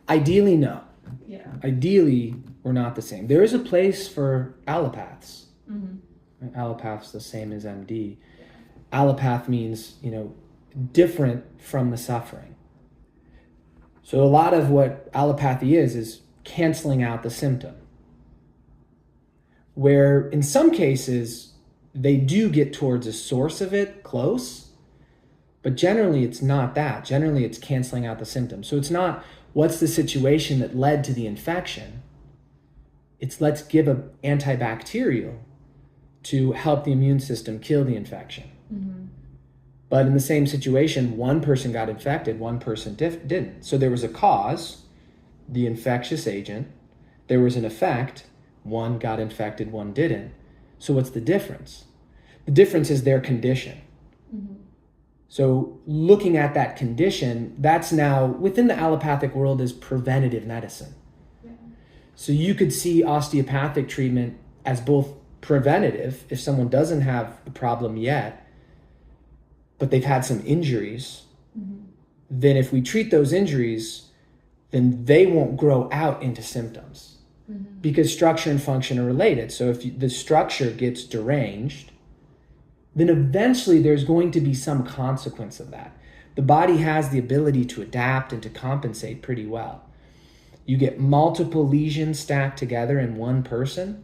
Ideally, no. Yeah. Ideally, we're not the same. There is a place for allopaths. Mm-hmm. Allopath's the same as MD. Allopath means, different from the suffering. So a lot of what allopathy is canceling out the symptom. Where in some cases, they do get towards a source of it close, but generally it's not that. Generally it's canceling out the symptoms. So it's not what's the situation that led to the infection. It's let's give an antibacterial to help the immune system kill the infection. Mm-hmm. But in the same situation, one person got infected, one person didn't. So there was a cause, the infectious agent. There was an effect, one got infected, one didn't. So what's the difference? The difference is their condition. Mm-hmm. So looking at that condition, that's now within the allopathic world is preventative medicine. Yeah. So you could see osteopathic treatment as both preventative, if someone doesn't have a problem yet, but they've had some injuries, mm-hmm. then if we treat those injuries, then they won't grow out into symptoms mm-hmm. because structure and function are related. So if the structure gets deranged, then eventually there's going to be some consequence of that. The body has the ability to adapt and to compensate pretty well. You get multiple lesions stacked together in one person,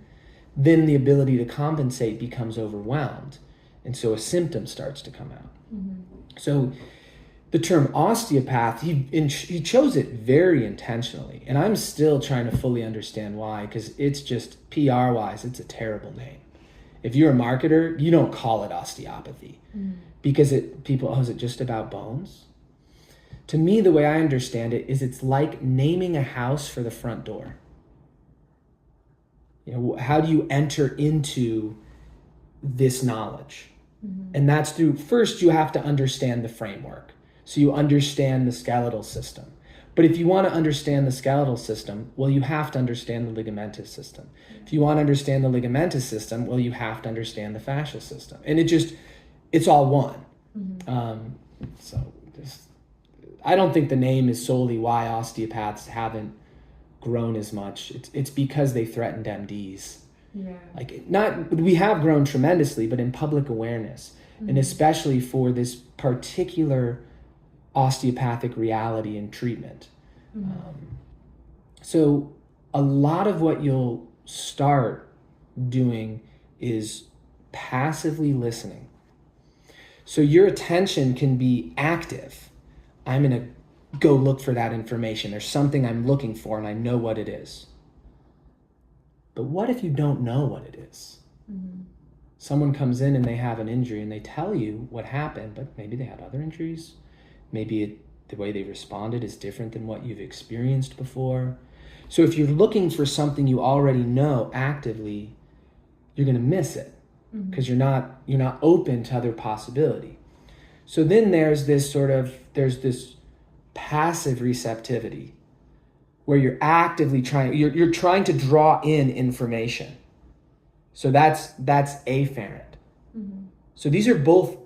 then the ability to compensate becomes overwhelmed. And so a symptom starts to come out. Mm-hmm. So the term osteopath, he chose it very intentionally. And I'm still trying to fully understand why, because it's just PR-wise, it's a terrible name. If you're a marketer, you don't call it osteopathy because is it just about bones? To me, the way I understand it is it's like naming a house for the front door. How do you enter into this knowledge? Mm-hmm. And that's through, first you have to understand the framework. So you understand the skeletal system. But if you want to understand the skeletal system, well, you have to understand the ligamentous system. If you want to understand the ligamentous system, well, you have to understand the fascial system. And it's all one. Mm-hmm. I don't think the name is solely why osteopaths haven't grown as much. It's because they threatened MDs. Yeah. We have grown tremendously, but in public awareness, and especially for this particular osteopathic reality and treatment. So a lot of what you'll start doing is passively listening. So your attention can be active. I'm going to go look for that information. There's something I'm looking for and I know what it is. But what if you don't know what it is? Mm-hmm. Someone comes in and they have an injury and they tell you what happened, but maybe they had other injuries. Maybe the way they responded is different than what you've experienced before. So if you're looking for something you already know actively, you're going to miss it because you're not open to other possibility. So then there's this passive receptivity where you're actively you're trying to draw in information. So that's afferent. Mm-hmm. So these are both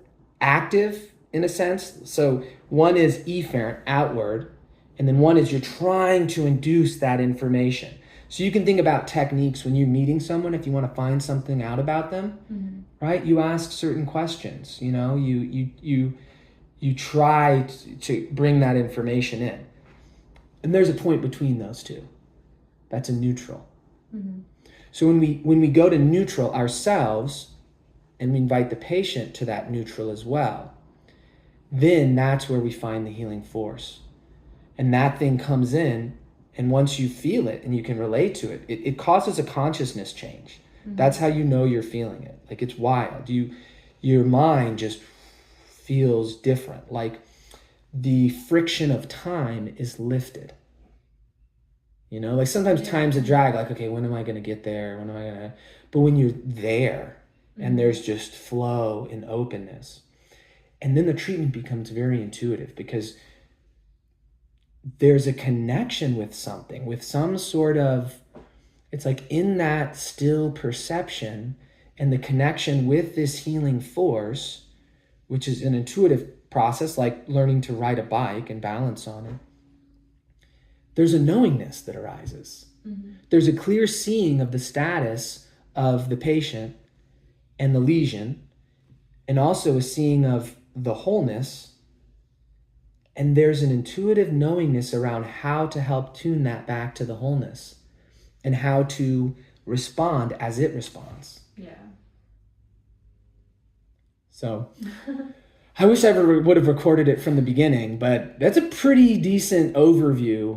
active in a sense. So one is efferent, outward, and then one is you're trying to induce that information. So you can think about techniques when you're meeting someone, if you want to find something out about them, right? You ask certain questions, you try to bring that information in. And there's a point between those two. That's a neutral. Mm-hmm. So when we go to neutral ourselves and we invite the patient to that neutral as well, then that's where we find the healing force. And that thing comes in, and once you feel it and you can relate to it, it causes a consciousness change. Mm-hmm. That's how you know you're feeling it. Like it's wild. Your mind just feels different. Like the friction of time is lifted. Like sometimes time's a drag, like, okay, when am I going to get there? But when you're there and there's just flow and openness, and then the treatment becomes very intuitive because there's a connection with something, with some sort of, it's like in that still perception and the connection with this healing force, which is an intuitive process, like learning to ride a bike and balance on it. there's a knowingness that arises. Mm-hmm. There's a clear seeing of the status of the patient and the lesion, and also a seeing of the wholeness. And there's an intuitive knowingness around how to help tune that back to the wholeness and how to respond as it responds. Yeah. So I wish I would have recorded it from the beginning, but that's a pretty decent overview